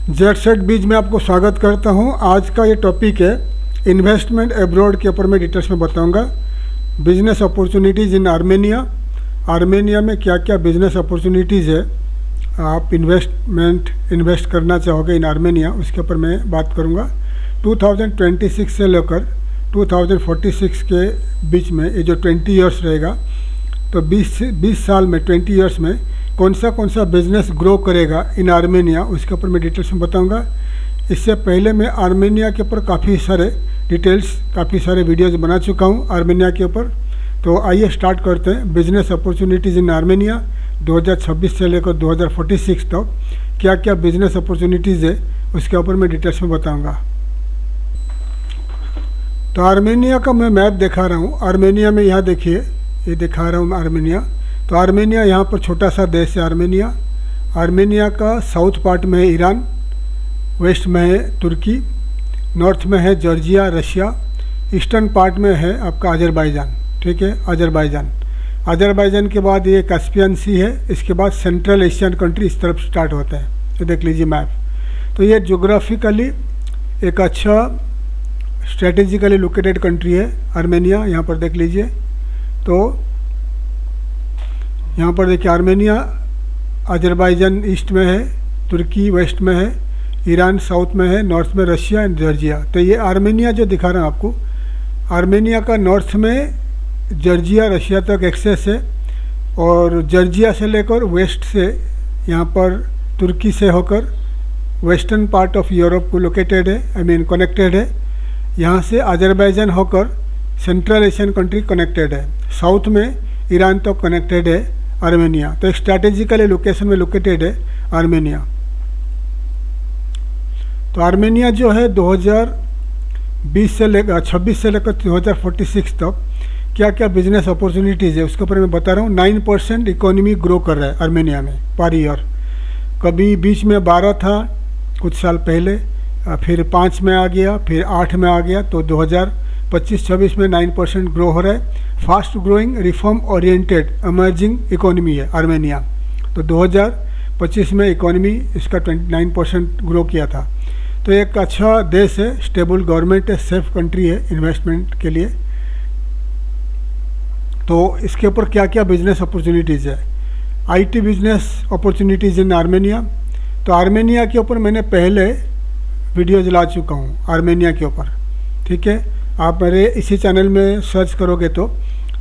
Jet set बीज में आपको स्वागत करता हूं। आज का ये टॉपिक है इन्वेस्टमेंट एब्रॉड के ऊपर मैं डिटेल्स में बताऊंगा। बिजनेस अपॉर्चुनिटीज़ इन आर्मेनिया। आर्मेनिया में क्या क्या बिजनेस अपॉर्चुनिटीज़ है, आप इन्वेस्ट करना चाहोगे इन आर्मेनिया, उसके ऊपर मैं बात करूंगा। 2026 से लेकर 2046 के बीच में ये जो 20 ईयर्स रहेगा, तो 20 साल में 20 ईयर्स में कौन सा बिज़नेस ग्रो करेगा इन आर्मेनिया, उसके ऊपर मैं डिटेल्स में बताऊंगा। इससे पहले मैं आर्मेनिया के ऊपर काफ़ी सारे वीडियोस बना चुका हूं आर्मेनिया के ऊपर। तो आइए स्टार्ट करते हैं। बिजनेस अपॉर्चुनिटीज़ इन आर्मेनिया 2026 से लेकर 2046 तक क्या क्या बिजनेस अपॉर्चुनिटीज़ है, उसके ऊपर मैं डिटेल्स में बताऊँगा। तो आर्मेनिया का मैं मैप दिखा रहा हूँ। आर्मेनिया में यहाँ देखिए, ये दिखा रहा हूँ मैं आर्मेनिया। तो आर्मेनिया यहाँ पर छोटा सा देश है आर्मेनिया। आर्मेनिया का साउथ पार्ट में है ईरान, वेस्ट में है तुर्की, नॉर्थ में है जॉर्जिया रशिया, ईस्टर्न पार्ट में है आपका अजरबैजान। ठीक है, अजरबैजान के बाद ये कैस्पियन सी है। इसके बाद सेंट्रल एशियन कंट्री इस तरफ स्टार्ट होता है। ये देख लीजिए मैप। तो ये जोग्राफिकली एक अच्छा स्ट्रेटेजिकली लोकेटेड कंट्री है आर्मेनिया। यहाँ पर देख लीजिए। तो यहाँ पर देखिए आर्मेनिया, अजरबैजान ईस्ट में है, तुर्की वेस्ट में है, ईरान साउथ में है, नॉर्थ में रशिया एंड जॉर्जिया। तो ये आर्मेनिया जो दिखा रहा हूँ आपको, आर्मेनिया का नॉर्थ में जॉर्जिया रशिया तक एक्सेस है, और जॉर्जिया से लेकर वेस्ट से यहाँ पर तुर्की से होकर वेस्टर्न पार्ट ऑफ यूरोप को लोकेटेड है, कनेक्टेड है। यहाँ से अजरबैजान होकर सेंट्रल एशियन कंट्री कनेक्टेड है। साउथ में ईरान तक कनेक्टेड है आर्मेनिया। तो एक स्ट्रैटेजिकली लोकेशन में लोकेटेड है आर्मेनिया। तो आर्मेनिया जो है 2026 से लेकर 2046 तक क्या क्या बिजनेस अपॉर्चुनिटीज़ है, उसके ऊपर मैं बता रहा हूँ। 9% इकोनॉमी ग्रो कर रहा है आर्मेनिया में पर ईयर। कभी बीच में 12 था कुछ साल पहले, फिर 5 में आ गया, फिर 8 में आ गया। तो 2025-26 में 9% ग्रो हो रहा है। Fast growing reform oriented emerging economy है आर्मेनिया। तो 2025 में इकोनॉमी इसका 29% ग्रो किया था। तो एक अच्छा देश है, स्टेबल गवर्नमेंट है, सेफ कंट्री है इन्वेस्टमेंट के लिए। तो इसके ऊपर क्या क्या बिजनेस अपॉर्चुनिटीज़ है। IT business opportunities in Armenia. तो आर्मेनिया के ऊपर मैंने पहले वीडियोज ला चुका हूँ आर्मेनिया के ऊपर। ठीक है, आप मेरे इसी चैनल में सर्च करोगे तो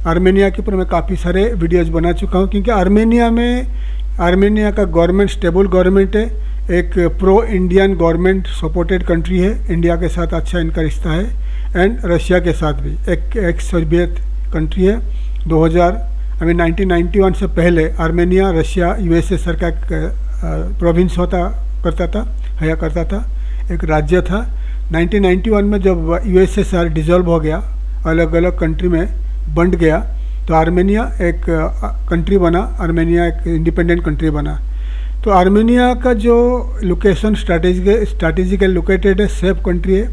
आर्मेनिया के ऊपर मैं काफ़ी सारे वीडियोज बना चुका हूँ। क्योंकि आर्मेनिया का गवर्नमेंट स्टेबल गवर्नमेंट है, एक pro Indian government supported country है। इंडिया के साथ अच्छा इनका रिश्ता है, एंड रशिया के साथ भी। एक एक्स सोवियत कंट्री है। 1991 से पहले आर्मेनिया रशिया यूएसए सरकार प्रोविंस करता था, एक राज्य था। 1991 में जब यूएसएसआर डिज़ोल्व हो गया, अलग अलग कंट्री में बंट गया, तो आर्मेनिया एक कंट्री बना, आर्मेनिया एक इंडिपेंडेंट कंट्री बना। तो आर्मेनिया का जो लोकेशन स्ट्रैटेजिकली लोकेटेड है, सेफ कंट्री है।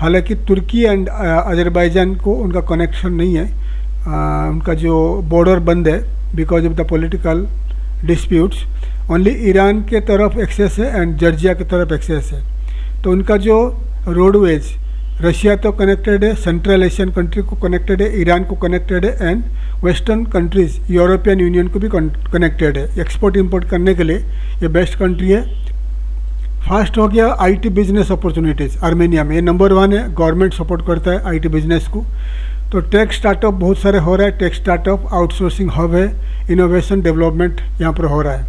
हालांकि तुर्की एंड अजरबैजान को उनका कनेक्शन नहीं है, उनका जो बॉर्डर बंद है because of the political disputes. Only Iran के तरफ एक्सेस है एंड जॉर्जिया की तरफ एक्सेस है। तो उनका जो रोडवेज रशिया तो कनेक्टेड है, सेंट्रल एशियन कंट्री को कनेक्टेड है, ईरान को कनेक्टेड है, and western countries European union को भी कनेक्टेड है। एक्सपोर्ट इंपोर्ट करने के लिए ये बेस्ट कंट्री है। फास्ट हो गया आईटी बिजनेस अपॉर्चुनिटीज़ आर्मेनिया में, ये नंबर 1 है। गवर्नमेंट सपोर्ट करता है आईटी बिजनेस को। तो टेक स्टार्टअप बहुत सारे हो रहा है। टेक स्टार्टअप आउटसोर्सिंग हब है, इनोवेशन डेवलपमेंट यहाँ पर हो रहा है।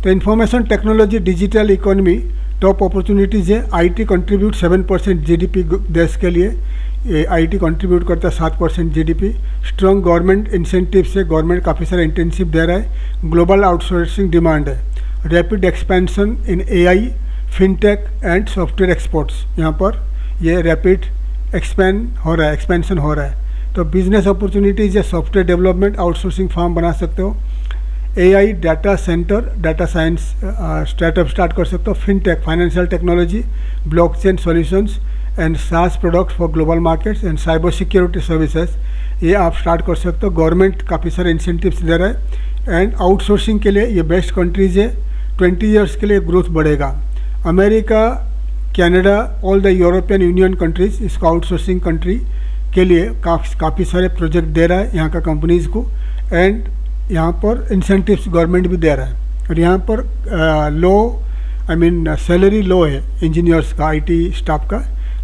तो information technology digital economy top opportunities है। आईटी कंट्रीब्यूट 7% जीडीपी देश के लिए, आईटी कंट्रीब्यूट करता है 7% जीडीपी। स्ट्रॉन्ग गवर्नमेंट इंसेंटिव से गवर्नमेंट काफ़ी सारा इंटेंसिव दे रहा है। ग्लोबल आउटसोर्सिंग डिमांड है। Rapid expansion in AI, fintech and software exports, यहाँ पर ये रैपिड एक्सपेंशन हो रहा है। तो बिजनेस अपॉर्चुनिटीज़ है, सॉफ्टवेयर डेवलपमेंट, आउटसोर्सिंग फार्म बना सकते हो। AI data centre, data science startup start कर सकते हो। Fintech financial technology, blockchain solutions and SaaS products for global markets and cyber security services, ये आप स्टार्ट कर सकते हो। गवर्नमेंट काफ़ी सारे इंसेंटिव्स दे रहा है। एंड आउटसोर्सिंग के लिए ये बेस्ट कंट्रीज़ है। 20 ईयर्स के लिए ग्रोथ बढ़ेगा। America, Canada, all the European union countries इसको आउटसोर्सिंग कंट्री के लिए काफ़ी सारे प्रोजेक्ट दे रहा है यहाँ का कंपनीज़ को, एंड यहाँ पर इंसेंटिव्स गवर्नमेंट भी दे रहा है। और यहाँ पर लो सैलरी लो है इंजीनियर्स का, आईटी स्टाफ का।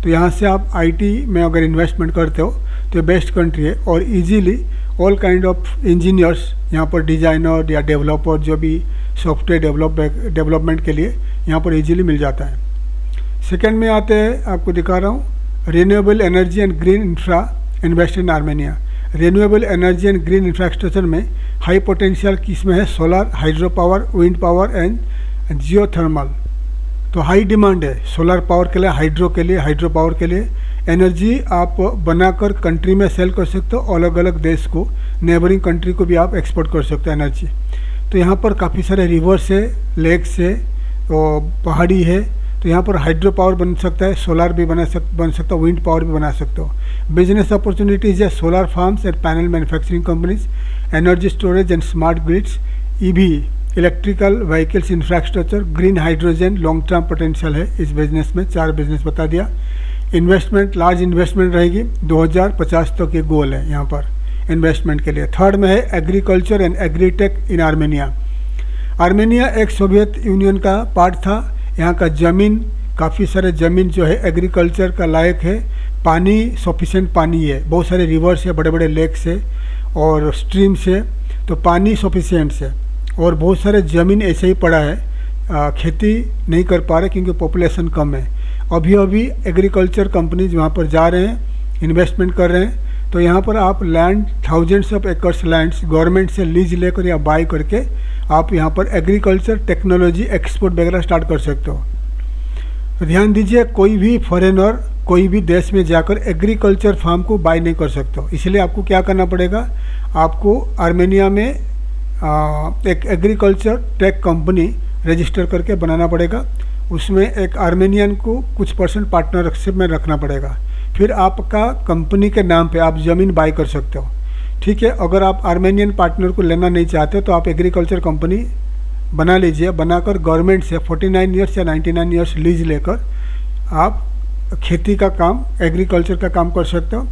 तो यहाँ से आप आईटी में अगर इन्वेस्टमेंट करते हो तो बेस्ट कंट्री है, और easily all kind of engineers यहाँ पर, डिज़ाइनर या डेवलपर, जो भी सॉफ्टवेयर डेवलपमेंट के लिए यहाँ पर इजीली मिल जाता है। सेकेंड में आते हैं, आपको दिखा रहा हूँ, renewable energy and green infra invest in Armenia. Renewable energy and green infrastructure में हाई पोटेंशियल किसमें है? Solar, hydro power, wind power and geothermal. तो हाई डिमांड है सोलर पावर के लिए, हाइड्रो के लिए, हाइड्रो पावर के लिए। एनर्जी आप बनाकर कंट्री में सेल कर सकते हो, अलग अलग देश को, नेबरिंग कंट्री को भी आप एक्सपोर्ट कर सकते हो एनर्जी। तो यहाँ पर काफ़ी सारे रिवर्स है, लेक्स है, और पहाड़ी है, तो यहाँ पर हाइड्रो पावर बन सकता है, सोलर भी बन सकता हो, विंड पावर भी बना सकते हो। बिजनेस अपॉर्चुनिटीज़ है solar farms and panel manufacturing companies, energy storage and smart grids, EV electrical vehicles infrastructure, green hydrogen, long term potential है इस बिजनेस में। 4 बिजनेस बता दिया। इन्वेस्टमेंट, लार्ज इन्वेस्टमेंट रहेगी, 2050 तक के गोल है यहाँ पर इन्वेस्टमेंट के लिए। थर्ड में है agriculture and agritech in Armenia. Armenia एक सोवियत यूनियन का पार्ट था। यहाँ का ज़मीन, काफ़ी सारे ज़मीन जो है एग्रीकल्चर का लायक है। पानी, सफिशेंट पानी है, बहुत सारे रिवर्स है, बड़े बड़े लेक्स है और स्ट्रीम्स है, तो पानी सफिशेंट है। और बहुत सारे ज़मीन ऐसे ही पड़ा है, खेती नहीं कर पा रहे क्योंकि पॉपुलेशन कम है। अभी अभी एग्रीकल्चर कंपनीज वहाँ पर जा रहे हैं, इन्वेस्टमेंट कर रहे हैं। तो यहाँ पर आप land, thousands of acres lands government से लीज लेकर या बाय करके आप यहाँ पर एग्रीकल्चर टेक्नोलॉजी एक्सपोर्ट वगैरह स्टार्ट कर सकते हो। तो ध्यान दीजिए, कोई भी फॉरेनर कोई भी देश में जाकर एग्रीकल्चर फार्म को बाय नहीं कर सकते हो। इसलिए आपको क्या करना पड़ेगा, आपको आर्मेनिया में एक एग्रीकल्चर टेक कंपनी रजिस्टर करके बनाना पड़ेगा। उसमें एक आर्मेनियन को कुछ % पार्टनरशिप में रखना पड़ेगा। फिर आपका कंपनी के नाम पे आप ज़मीन बाय कर सकते हो। ठीक है, अगर आप आर्मेनियन पार्टनर को लेना नहीं चाहते तो आप एग्रीकल्चर कंपनी बना लीजिए। बनाकर गवर्नमेंट से 49 ईयर्स या 99 ईयर्स लीज लेकर आप खेती का काम, एग्रीकल्चर का काम कर सकते हो।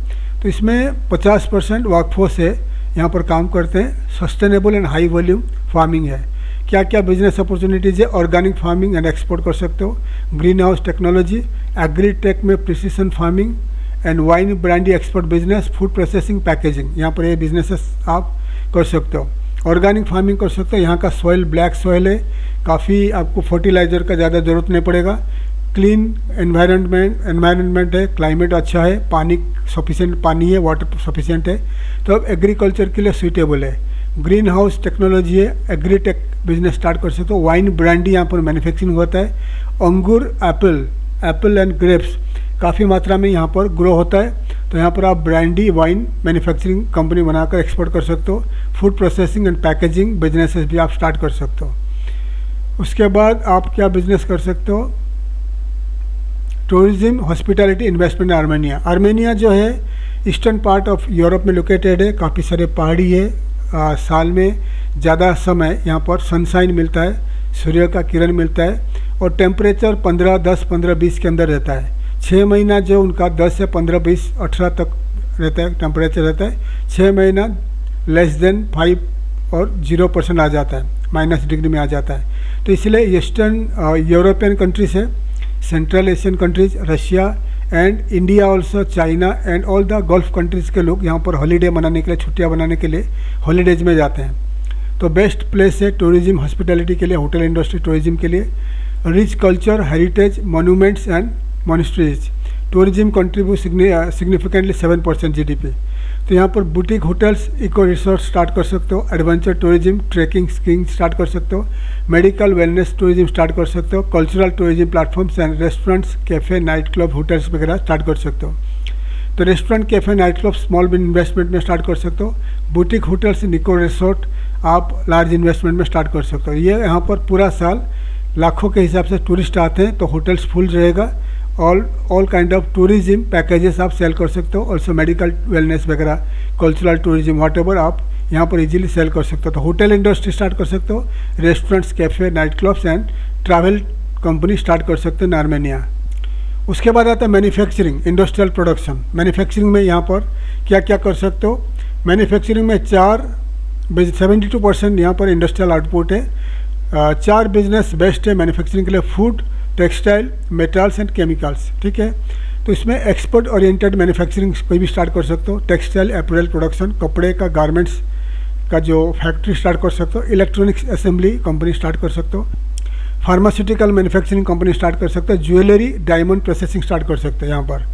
तो इसमें 50% वर्कफोर्स है यहाँ पर काम करते हैं। Sustainable and high volume farming है। क्या क्या बिजनेस अपॉर्चुनिटीज़ है? ऑर्गेनिक फार्मिंग एंड एक्सपोर्ट कर सकते हो, green house technology, agri tech में precision farming and wine brandy export business, food processing, packaging, यहाँ पर ये बिजनेसेस आप कर सकते हो। ऑर्गेनिक फार्मिंग कर सकते हो। यहाँ का सॉइल ब्लैक सॉइल है, काफ़ी आपको फर्टिलाइज़र का ज़्यादा ज़रूरत नहीं पड़ेगा। क्लीन एनवायरनमेंट है, क्लाइमेट अच्छा है, पानी सफिशिएंट पानी है, वाटर सफिशिएंट है, तो अब एग्रीकल्चर के लिए सूटेबल है। ग्रीन हाउस टेक्नोलॉजी है, एग्रीटेक बिजनेस स्टार्ट कर सकते हो। वाइन ब्रांडी यहाँ पर मैन्युफैक्चरिंग होता है। अंगूर, एप्पल एंड ग्रेप्स काफ़ी मात्रा में यहाँ पर ग्रो होता है, तो यहाँ पर आप ब्रांडी वाइन मैन्युफैक्चरिंग कंपनी बनाकर एक्सपोर्ट कर सकते हो। Food processing and packaging businesses भी आप स्टार्ट कर सकते हो। उसके बाद आप क्या बिजनेस कर सकते हो? टूरिज्म, हॉस्पिटैलिटी, इन्वेस्टमेंट इन आर्मेनिया। आर्मेनिया जो है ईस्टर्न पार्ट ऑफ यूरोप में लोकेटेड है, काफ़ी सारे पहाड़ी है। साल में ज़्यादा समय यहाँ पर सनशाइन मिलता है, सूर्य का किरण मिलता है, और टेम्परेचर 10-15-20 के अंदर रहता है। 6 महीना जो उनका 10 से 15-20-18 तक रहता है टेम्परेचर रहता है। 6 महीना लेस देन 5 और 0% आ जाता है, -डिग्री में आ जाता है। तो इसलिए ईस्टर्न यूरोपियन कंट्रीज है, central Asian countries, Russia and India also, China and all the gulf countries के लोग यहाँ पर हॉलीडे मनाने के लिए, छुट्टियाँ बनाने के लिए हॉलीडेज में जाते हैं। तो बेस्ट प्लेस है टूरिज्म हॉस्पिटैलिटी के लिए, होटल इंडस्ट्री टूरिज्म के लिए। Rich culture, heritage, monuments and monasteries. Tourism contribute significantly 7% GDP। तो यहाँ पर boutique hotels, eco resort start कर सकते हो। Adventure tourism, trekking, skiing start कर सकते हो। मेडिकल वेलनेस टूरिज्म स्टार्ट कर सकते हो। Cultural tourism platforms and restaurants, cafe, night club, hotels वगैरह स्टार्ट कर सकते हो। तो restaurant, cafe, night club small investment में स्टार्ट कर सकते हो। बुटीक होटल्स, इको रिसोर्ट आप लार्ज इन्वेस्टमेंट में स्टार्ट कर सकते हो। ये यहाँ पर पूरा साल लाखों के हिसाब से टूरिस्ट आते हैं, तो होटल्स फुल रहेगा। All kind of tourism packages आप सेल कर सकते हो। ऑल्सो मेडिकल वेलनेस वगैरह, कल्चरल टूरिज्म, वॉट एवर आप यहाँ पर इजीली सेल कर सकते हो। तो होटल इंडस्ट्री स्टार्ट कर सकते हो। Restaurants, cafe, night clubs and travel company start कर सकते हैं इन आर्मेनिया। उसके बाद आता है मैन्युफैक्चरिंग, इंडस्ट्रियल प्रोडक्शन। मैन्युफैक्चरिंग में यहाँ पर क्या क्या कर सकते हो? मैन्युफैक्चरिंग में 72% यहाँ पर इंडस्ट्रियल आउटपुट है। 4 बिजनेस बेस्ट है मैन्युफैक्चरिंग के लिए: food, textile, metals and chemicals. ठीक है, तो इसमें एक्सपोर्ट ओरिएंटेड मैन्युफैक्चरिंग कोई भी स्टार्ट कर सकते हो। टेक्सटाइल अपैरल प्रोडक्शन, कपड़े का, गारमेंट्स का जो फैक्ट्री स्टार्ट कर सकते हो। इलेक्ट्रॉनिक्स असेंबली कंपनी स्टार्ट कर सकते हो। फार्मास्यूटिकल मैन्युफैक्चरिंग कंपनी स्टार्ट कर सकते हो। ज्वेलरी, डायमंड प्रोसेसिंग स्टार्ट कर सकते हैं यहाँ पर।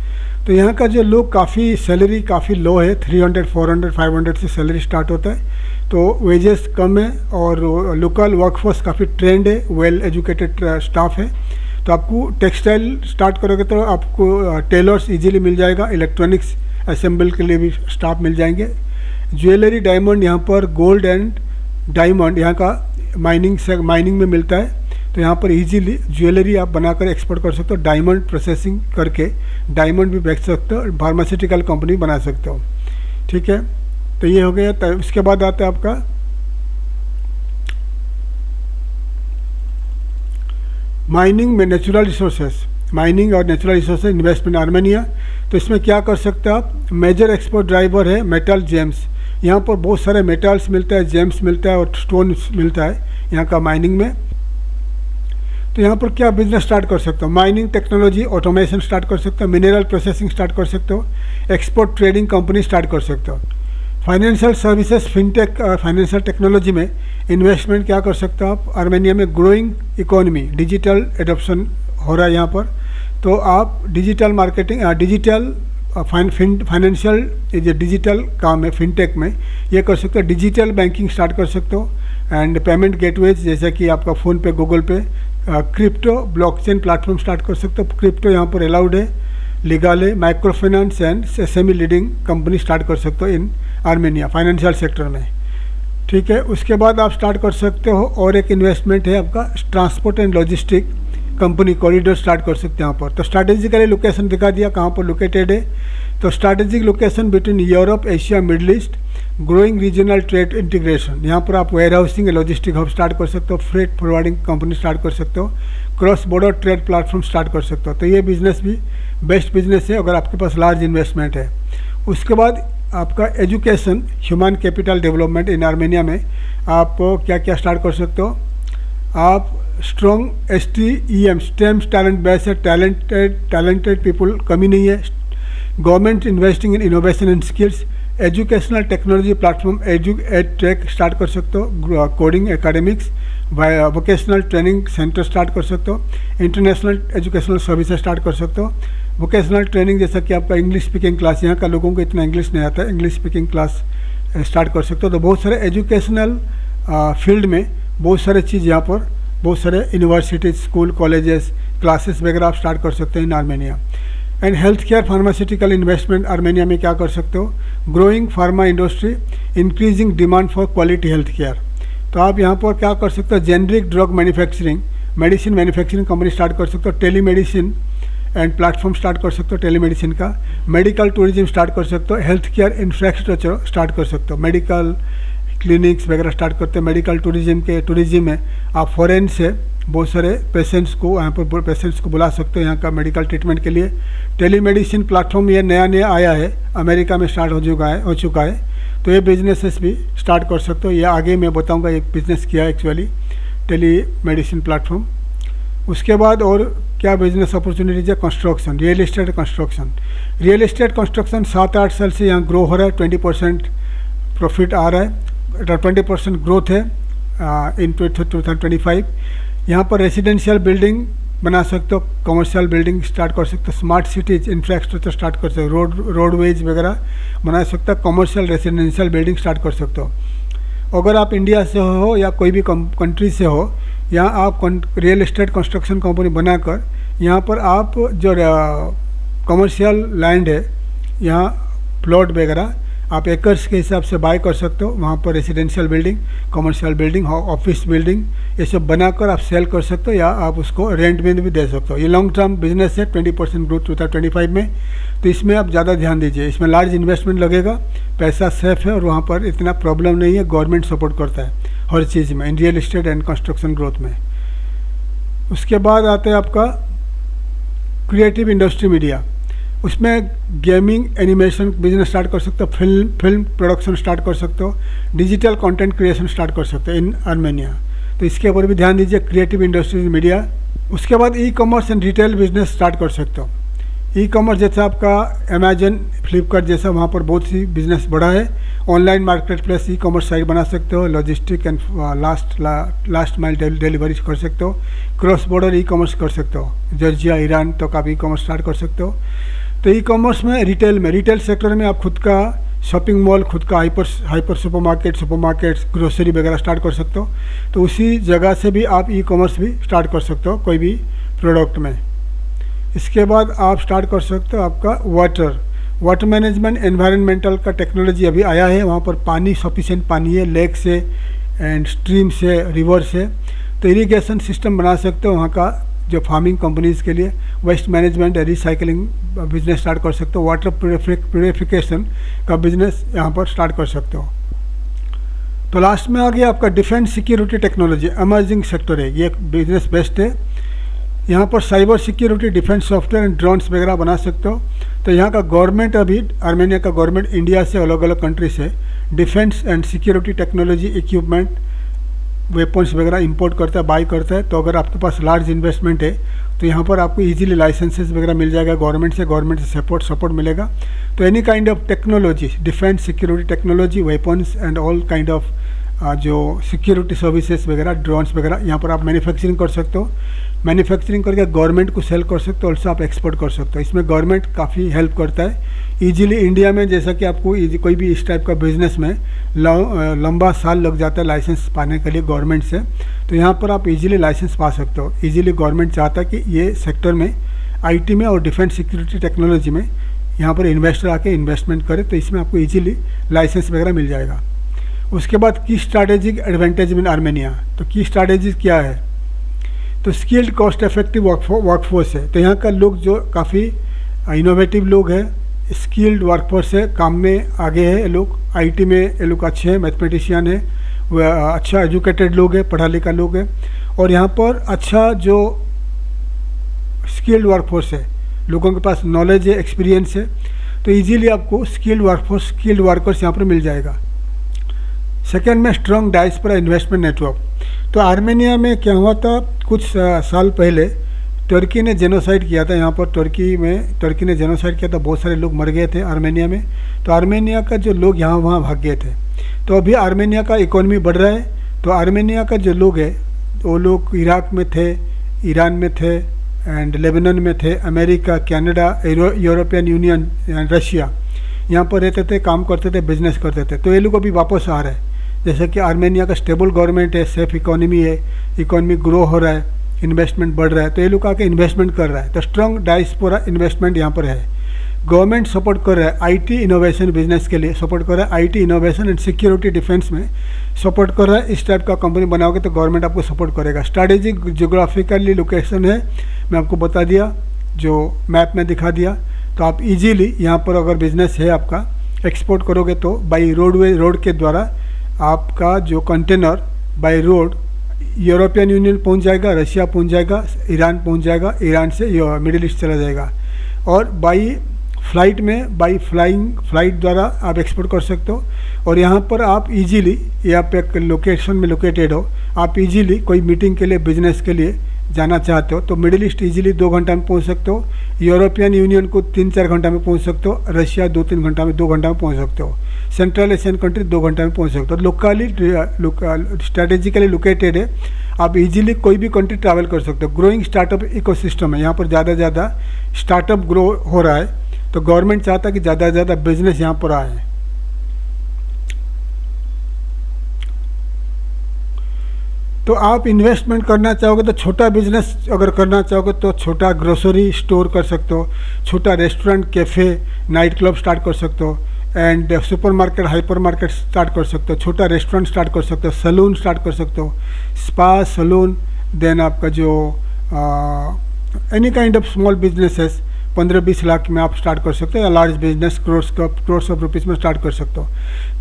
तो यहाँ का जो लोग काफ़ी सैलरी काफ़ी लो है, 300, 400, 500 से सैलरी स्टार्ट होता है। तो वेजेस कम है और लोकल वर्कफोर्स काफ़ी ट्रेंड है, वेल एजुकेटेड स्टाफ है। तो आपको टेक्सटाइल स्टार्ट करोगे तो आपको टेलर्स इजीली मिल जाएगा। इलेक्ट्रॉनिक्स असेंबल के लिए भी स्टाफ मिल जाएंगे। ज्वेलरी, डायमंड, यहाँ पर गोल्ड एंड डायमंड यहाँ का माइनिंग में मिलता है। तो यहाँ पर इजीली ज्वेलरी आप बनाकर एक्सपोर्ट कर सकते हो। डायमंड प्रोसेसिंग करके डायमंड भी बेच सकते हो। फार्मास्यूटिकल कंपनी बना सकते हो। ठीक है, तो ये हो गया। तो उसके बाद आता है आपका माइनिंग में नेचुरल रिसोर्सेस। माइनिंग और नेचुरल रिसोर्सेज इन्वेस्टमेंट आर्मेनिया। तो इसमें क्या कर सकते हो आप? मेजर एक्सपोर्ट ड्राइवर है मेटल, जेम्स। यहाँ पर बहुत सारे मेटल्स मिलता है, जेम्स मिलता है और स्टोन्स मिलता है यहाँ का माइनिंग में। तो यहाँ पर क्या बिजनेस स्टार्ट कर सकते हो? माइनिंग टेक्नोलॉजी, ऑटोमेशन स्टार्ट कर सकते हो। मिनरल प्रोसेसिंग स्टार्ट कर सकते हो। एक्सपोर्ट ट्रेडिंग कंपनी स्टार्ट कर सकते हो। Financial services, fintech, financial technology में इन्वेस्टमेंट क्या कर सकते हो आप? आर्मेनिया में ग्रोइंग इकोनॉमी, डिजिटल एडॉप्शन हो रहा है यहाँ पर। तो आप डिजिटल मार्केटिंग, डिजिटल फाइनेंशियल जो डिजिटल काम है फिनटेक में, ये कर सकते हो। डिजिटल बैंकिंग स्टार्ट कर सकते हो एंड पेमेंट गेटवेज जैसे कि आपका फ़ोन पे, गूगल पे। क्रिप्टो, ब्लॉकचेन प्लेटफॉर्म स्टार्ट कर सकते हो। क्रिप्टो यहाँ पर अलाउड है, लीगल है। Micro finance and SME leading company start कर सकते हो इन आर्मेनिया फाइनेंशियल सेक्टर में। ठीक है, उसके बाद आप स्टार्ट कर सकते हो और एक इन्वेस्टमेंट है आपका transport and logistic company, corridor start कर सकते हैं यहाँ पर। तो स्ट्रैटेजिकली लोकेशन दिखा दिया कहाँ पर लोकेटेड है। तो strategic location between Europe, Asia, Middle East, growing regional trade integration. यहाँ पर आप warehousing and logistic hub start कर सकते हो। फ्रेट फॉरवर्डिंग कंपनी स्टार्ट कर सकते हो। Cross border trade platform start कर सकते हो। तो ये बिजनेस भी बेस्ट बिजनेस है अगर आपके पास लार्ज इन्वेस्टमेंट है। उसके बाद आपका education, human capital development in Armenia में आप क्या क्या स्टार्ट कर सकते हो? आप strong STEM, stems talent base है। टैलेंटेड पीपल कमी नहीं है। Government investing in innovation and skills. Educational technology platform add-take start कर सकते हो। Coding academics, vocational training centre start कर सकते हो। इंटरनेशनल एजुकेशनल सर्विसेज स्टार्ट कर सकते हो। वोकेशनल ट्रेनिंग जैसा कि आपका इंग्लिश स्पीकिंग क्लास, यहाँ का लोगों को इतना इंग्लिश नहीं आता है, इंग्लिश स्पीकिंग क्लास स्टार्ट कर सकते हो। तो बहुत सारे एजुकेशनल फील्ड में बहुत सारे चीज़ यहाँ पर, बहुत सारे यूनिवर्सिटीज, स्कूल, कॉलेजेस, क्लासेस वगैरह आप स्टार्ट कर सकते हैं in Armenia. And health care, pharmaceutical investment Armenia में क्या कर सकते हो? Growing pharma industry, increasing demand for quality health care. तो आप यहाँ पर क्या कर सकते हो? Generic drug manufacturing, medicine manufacturing company start कर सकते हो। टेलीमेडिसिन एंड प्लेटफॉर्म स्टार्ट कर सकते हो टेलीमेडिसिन का। मेडिकल टूरिज्म स्टार्ट कर सकते हो। हेल्थ केयर इंफ्रास्ट्रक्चर स्टार्ट कर सकते हो। मेडिकल क्लिनिक्स वगैरह स्टार्ट करते हैं। मेडिकल टूरिज्म में आप फॉरेन से बहुत सारे पेशेंट्स को यहाँ पर बुला सकते हो यहाँ का मेडिकल ट्रीटमेंट के लिए। टेलीमेडिसिन प्लेटफॉर्म ये नया आया है, अमेरिका में स्टार्ट हो चुका है। तो ये बिजनेसेस भी स्टार्ट कर सकते हो। ये आगे मैं बताऊँगा, एक बिजनेस किया एक्चुअली टेलीमेडिसिन प्लेटफॉर्म। उसके बाद और क्या बिजनेस अपॉर्चुनिटीज है? Construction, real estate construction. Real estate construction 7-8 साल से यहाँ ग्रो हो रहा है। 20% प्रॉफिट आ रहा है, 20% ग्रोथ है इन 2025। यहाँ पर रेजिडेंशियल बिल्डिंग बना सकते हो, कमर्शियल बिल्डिंग स्टार्ट कर सकते हो। स्मार्ट सिटीज इंफ्रास्ट्रक्चर स्टार्ट कर सकते हो। रोडवेज वगैरह बना सकते हो। कमर्शियल रेजिडेंशियल बिल्डिंग स्टार्ट कर सकते हो। अगर आप इंडिया से हो या कोई भी कंट्री से हो, यहाँ आप रियल एस्टेट कंस्ट्रक्शन कंपनी बनाकर यहाँ पर आप जो कमर्शियल लैंड है, यहाँ प्लॉट वगैरह आप एकर्स के हिसाब से बाय कर सकते हो। वहाँ पर residential building, commercial building, office building ये सब बनाकर आप सेल कर सकते हो या आप उसको रेंट में भी दे सकते हो। ये लॉन्ग टर्म बिजनेस है। 20% ग्रोथ 2025 में। तो इसमें आप ज़्यादा ध्यान दीजिए। इसमें लार्ज इन्वेस्टमेंट लगेगा, पैसा सेफ है और वहाँ पर इतना प्रॉब्लम नहीं है। गवर्नमेंट सपोर्ट करता है हर चीज़ में, in real estate and construction growth में। उसके बाद आता है आपका क्रिएटिव इंडस्ट्री मीडिया। उसमें गेमिंग एनिमेशन बिजनेस स्टार्ट कर सकते हो, फिल्म प्रोडक्शन स्टार्ट कर सकते हो, डिजिटल कंटेंट क्रिएशन स्टार्ट कर सकते हो इन आर्मेनिया। तो इसके ऊपर भी ध्यान दीजिए, क्रिएटिव इंडस्ट्रीज मीडिया। उसके बाद e commerce and retail business start कर सकते हो। ई कॉमर्स जैसे आपका अमेजन, फ्लिपकार्ट जैसा, वहाँ पर बहुत सी बिजनेस बढ़ा है। Online market place e commerce site बना सकते हो, logistic and last mile delivery कर सकते हो, क्रॉस बॉर्डर ई कॉमर्स कर सकते हो, जॉर्जिया ईरान तो का भी ई कॉमर्स स्टार्ट कर सकते हो। तो ई कॉमर्स में रिटेल सेक्टर में आप खुद का शॉपिंग मॉल, खुद का हाइपर सुपरमार्केट्स, ग्रोसरी वगैरह स्टार्ट कर सकते हो। तो उसी जगह से भी आप ई कॉमर्स भी स्टार्ट कर सकते हो कोई भी प्रोडक्ट में। इसके बाद आप स्टार्ट कर सकते हो आपका वाटर मैनेजमेंट, एनवायरनमेंटल का टेक्नोलॉजी अभी आया है। वहाँ पर पानी, सफिशिएंट पानी है, लेक से एंड स्ट्रीम से, रिवर से। तो इरिगेशन सिस्टम बना सकते हो वहाँ का, जो फार्मिंग कंपनीज़ के लिए। Waste management, recycling business start कर सकते हो। वाटर प्यूरिफिकेशन का बिजनेस यहाँ पर स्टार्ट कर सकते हो। तो लास्ट में आ गया आपका defence security technology, emerging sector है, ये बिजनेस बेस्ट है। यहाँ पर cyber security, defence software and drones वगैरह बना सकते हो। तो यहाँ का गवर्नमेंट, अभी आर्मेनिया का गवर्नमेंट इंडिया से अलग अलग कंट्री से defence and security technology equipment, weapons वगैरह इंपोर्ट करता है, बाई करता है। तो अगर आपके पास लार्ज इन्वेस्टमेंट है तो यहाँ पर आपको इजीली लाइसेंसेस वगैरह मिल जाएगा गवर्नमेंट से सपोर्ट मिलेगा। तो any kind of technology, defence security technology, weapons and all kind of जो सिक्योरिटी सर्विसेज वगैरह, ड्रोन्स वगैरह, यहाँ पर आप मैन्युफैक्चरिंग कर सकते हो। मैन्युफैक्चरिंग करके गवर्नमेंट को सेल कर सकते हो, ऑल्सो आप एक्सपोर्ट कर सकते हो। इसमें गवर्नमेंट काफ़ी हेल्प करता है इजीली। इंडिया में जैसा कि आपको कोई भी इस टाइप का बिजनेस में लंबा साल लग जाता है लाइसेंस पाने के लिए गवर्नमेंट से, तो यहाँ पर आप इजीली लाइसेंस पा सकते हो। इजीली गवर्नमेंट चाहता है कि ये सेक्टर में, आईटी में और डिफेंस सिक्योरिटी टेक्नोलॉजी में यहाँ पर इन्वेस्टर आके इन्वेस्टमेंट करे, तो इसमें आपको इजीली लाइसेंस वगैरह मिल जाएगा। उसके बाद की स्ट्रैटेजिक एडवांटेज इन आर्मेनिया। तो की स्ट्रैटेजी क्या है? तो स्किल्ड कॉस्ट इफेक्टिव वर्कफोर्स है। तो यहाँ का लोग जो काफ़ी इनोवेटिव लोग हैं, स्किल्ड वर्कफोर्स है, काम में आगे है। ये लोग आईटी में, ये लोग अच्छे हैं, मैथमेटिशियन है, वह अच्छा एजुकेटेड लोग हैं, पढ़ा लिखा लोग हैं। और यहाँ पर अच्छा जो स्किल्ड वर्कफोर्स है, लोगों के पास नॉलेज है, एक्सपीरियंस है, तो इजीली आपको स्किल्ड वर्कर्स यहाँ पर मिल जाएगा। सेकेंड में स्ट्रॉन्ग डायस्पोरा इन्वेस्टमेंट नेटवर्क। तो आर्मेनिया में क्या हुआ था, कुछ साल पहले तुर्की ने जेनोसाइड किया था। यहाँ पर तुर्की ने जेनोसाइड किया था, बहुत सारे लोग मर गए थे आर्मेनिया में। तो आर्मेनिया का जो लोग यहाँ वहाँ भाग गए थे। तो अभी आर्मेनिया का इकोनॉमी बढ़ रहा है। तो आर्मेनिया का जो लोग है, वो लोग इराक में थे, ईरान में थे एंड लेबनान में थे, America, Canada, European union and Russia, यहाँ पर रहते थे, काम करते थे, बिजनेस करते थे। तो ये लोग अभी वापस आ रहे हैं। जैसे कि आर्मेनिया का स्टेबल गवर्नमेंट है, सेफ इकोनॉमी है, इकोनॉमी ग्रो हो रहा है, इन्वेस्टमेंट बढ़ रहा है, तो ये लोग आके इन्वेस्टमेंट कर रहा है। तो स्ट्रॉन्ग डायस्पोरा इन्वेस्टमेंट यहाँ पर है। गवर्नमेंट सपोर्ट कर रहा है आईटी इनोवेशन, बिजनेस के लिए सपोर्ट कर रहा है, IT innovation and security defence में सपोर्ट कर रहा है। इस टाइप का कंपनी बनाओगे तो गवर्नमेंट आपको सपोर्ट करेगा। स्ट्रैटेजिक जियोग्राफिकली लोकेशन है, मैं आपको बता दिया, जो मैप में दिखा दिया। तो आप इजीली यहाँ पर अगर बिजनेस है आपका, एक्सपोर्ट करोगे तो बाई रोड के द्वारा आपका जो container by road European union पहुँच जाएगा, रशिया पहुँच जाएगा, ईरान पहुँच जाएगा, ईरान से मिडिल ईस्ट चला जाएगा। और बाई फ्लाइट में, बाई फ्लाइट द्वारा आप एक्सपोर्ट कर सकते हो। और यहाँ पर आप इजीली, यहाँ पे एक लोकेशन में लोकेटेड हो, आप इजीली कोई मीटिंग के लिए, बिजनेस के लिए जाना चाहते हो तो मिडिल ईस्ट इजीली 2 घंटा में पहुँच सकते हो, यूरोपियन यूनियन को 3-4 घंटा में पहुँच सकते हो, रशिया 2-3 घंटा में, 2 घंटा में पहुँच सकते हो, सेंट्रल एशियन कंट्री 2 घंटा में पहुँच सकते हो। लोकली स्ट्रैटेजिकली लोकेटेड है, आप इजीली कोई भी कंट्री ट्रैवल कर सकते हो। ग्रोइंग स्टार्टअप इकोसिस्टम है, यहाँ पर ज़्यादा से ज़्यादा स्टार्टअप ग्रो हो रहा है। तो गवर्नमेंट चाहता है कि ज़्यादा से ज़्यादा बिजनेस यहाँ पर आए। तो आप इन्वेस्टमेंट करना चाहोगे तो छोटा बिजनेस अगर करना चाहोगे तो छोटा ग्रोसरी स्टोर कर सकते हो, छोटा restaurant, cafe, night club start कर सकते हो and supermarket, hyper market start कर सकते हो, छोटा रेस्टोरेंट स्टार्ट कर सकते हो, सलून स्टार्ट कर सकते हो, स्पा, सलून, देन आपका जो any kind of small businesses 15-20 lakh में आप स्टार्ट कर सकते हो, या large business crores of rupees में स्टार्ट कर सकते हो।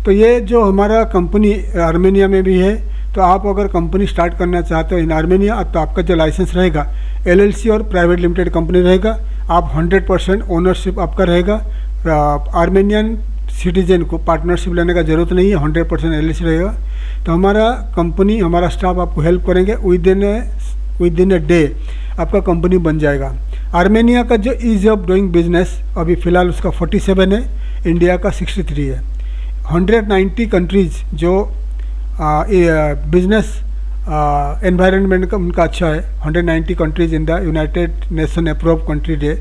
तो ये जो हमारा कंपनी आर्मेनिया में भी है, तो आप अगर कंपनी स्टार्ट करना चाहते हो इन आर्मेनिया, तो आपका जो लाइसेंस रहेगा LLC और प्राइवेट लिमिटेड कंपनी रहेगा। आप 100% ओनरशिप आपका रहेगा। आर्मेनियन सिटीजन को पार्टनरशिप लेने का ज़रूरत नहीं है, 100% LLC रहेगा। तो हमारा कंपनी, हमारा स्टाफ आपको हेल्प करेंगे। विद इन ए डे आपका कंपनी बन जाएगा। आर्मेनिया का जो ईज़ ऑफ डूइंग बिजनेस अभी फ़िलहाल उसका 47 है, इंडिया का 63 है। 190 कंट्रीज़ जो बिजनेस एनवायरनमेंट का उनका अच्छा है। 190 countries in the United nation approve country day.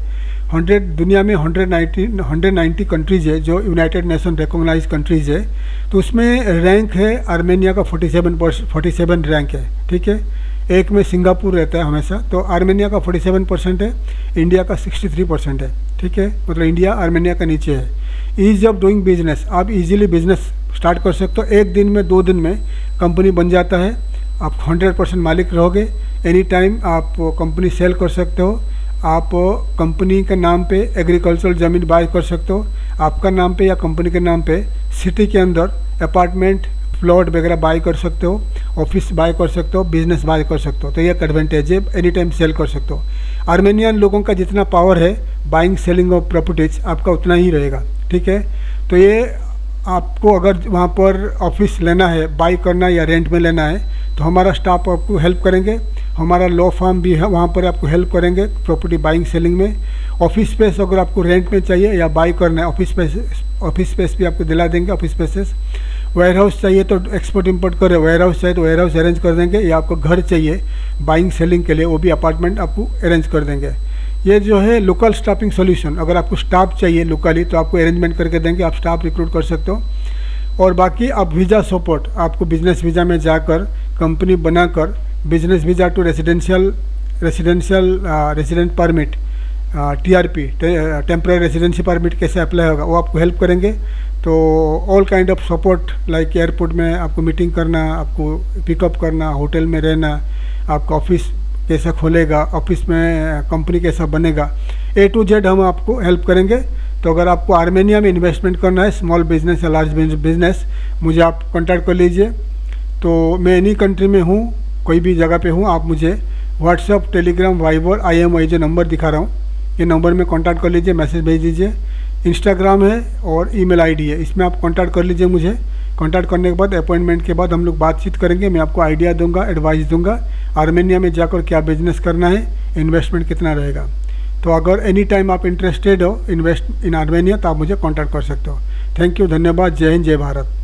दुनिया में 190 कंट्रीज़ है जो यूनाइटेड नेशन रिकॉग्नाइज कंट्रीज़ है। तो उसमें रैंक है आर्मेनिया का 47 रैंक है, ठीक है। एक में सिंगापुर रहता है हमेशा। तो आर्मेनिया का 47% है, इंडिया का 63% है, ठीक है। मतलब इंडिया आर्मेनिया का नीचे है। ईज़ ऑफ डूइंग बिजनेस, आप इजीली बिजनेस स्टार्ट कर सकते हो। 1 दिन में 2 दिन में कंपनी बन जाता है। आप 100% मालिक रहोगे। एनी टाइम आप कंपनी सेल कर सकते हो। आप कंपनी के नाम पे एग्रीकल्चरल ज़मीन बाय कर सकते हो, आपका नाम पे या कंपनी के नाम पे। सिटी के अंदर अपार्टमेंट, प्लॉट वगैरह बाय कर सकते हो, ऑफिस बाय कर सकते हो, बिजनेस बाय कर सकते हो। तो ये एक एडवांटेज है, एनी टाइम सेल कर सकते हो। आर्मेनियन लोगों का जितना पावर है बाइंग सेलिंग ऑफ प्रॉपर्टीज, आपका उतना ही रहेगा, ठीक है। तो ये आपको अगर वहाँ पर ऑफिस लेना है, बाई करना है या रेंट में लेना है, तो हमारा स्टाफ आपको हेल्प करेंगे। हमारा लॉ फर्म भी है, वहाँ पर आपको हेल्प करेंगे प्रॉपर्टी बाइंग सेलिंग में। ऑफिस स्पेस अगर आपको रेंट में चाहिए या बाई करना है, ऑफिस स्पेस भी आपको दिला देंगे, ऑफिस स्पेसेस। वेयर हाउस चाहिए तो एक्सपोर्ट इंपोर्ट करें, वेयर हाउस चाहिए तो वेयर हाउस अरेंज कर देंगे, या आपको घर चाहिए बाइंग सेलिंग के लिए, वो भी अपार्टमेंट आपको अरेंज कर देंगे। ये जो है लोकल स्टाफिंग सॉल्यूशन। अगर आपको स्टाफ चाहिए लोकली तो आपको अरेंजमेंट करके देंगे, आप स्टाफ रिक्रूट कर सकते हो। और बाकी आप वीज़ा सपोर्ट, आपको बिजनेस वीज़ा में जाकर कंपनी बनाकर business visa to resident permit, TRP temporary residency permit कैसे अप्लाई होगा वो आपको हेल्प करेंगे। तो all kind of support like airport में आपको मीटिंग करना, आपको पिकअप करना, होटल में रहना, आपका ऑफिस कैसा खोलेगा, ऑफिस में कंपनी कैसा बनेगा, A to Z हम आपको हेल्प करेंगे। तो अगर आपको आर्मेनिया में इन्वेस्टमेंट करना है, स्मॉल बिजनेस या लार्ज बिजनेस, मुझे आप कॉन्टैक्ट कर लीजिए। तो मैं एनी कंट्री में हूँ, कोई भी जगह पे हूँ, आप मुझे व्हाट्सअप, टेलीग्राम, वाइबर, IMI जो नंबर दिखा रहा हूँ, ये नंबर में कॉन्टैक्ट कर लीजिए, मैसेज भेज दीजिए। इंस्टाग्राम है और ईमेल ID है, इसमें आप कॉन्टैक्ट कर लीजिए मुझे। कॉन्टैक्ट करने के बाद अपॉइंटमेंट के बाद हम लोग बातचीत करेंगे। मैं आपको आइडिया दूंगा, एडवाइस दूंगा आर्मेनिया में जाकर क्या बिजनेस करना है, इन्वेस्टमेंट कितना रहेगा। तो अगर एनी टाइम आप इंटरेस्टेड हो इन्वेस्ट इन आर्मेनिया तो आप मुझे कॉन्टैक्ट कर सकते हो। थैंक यू, धन्यवाद। जय हिंद, जय भारत।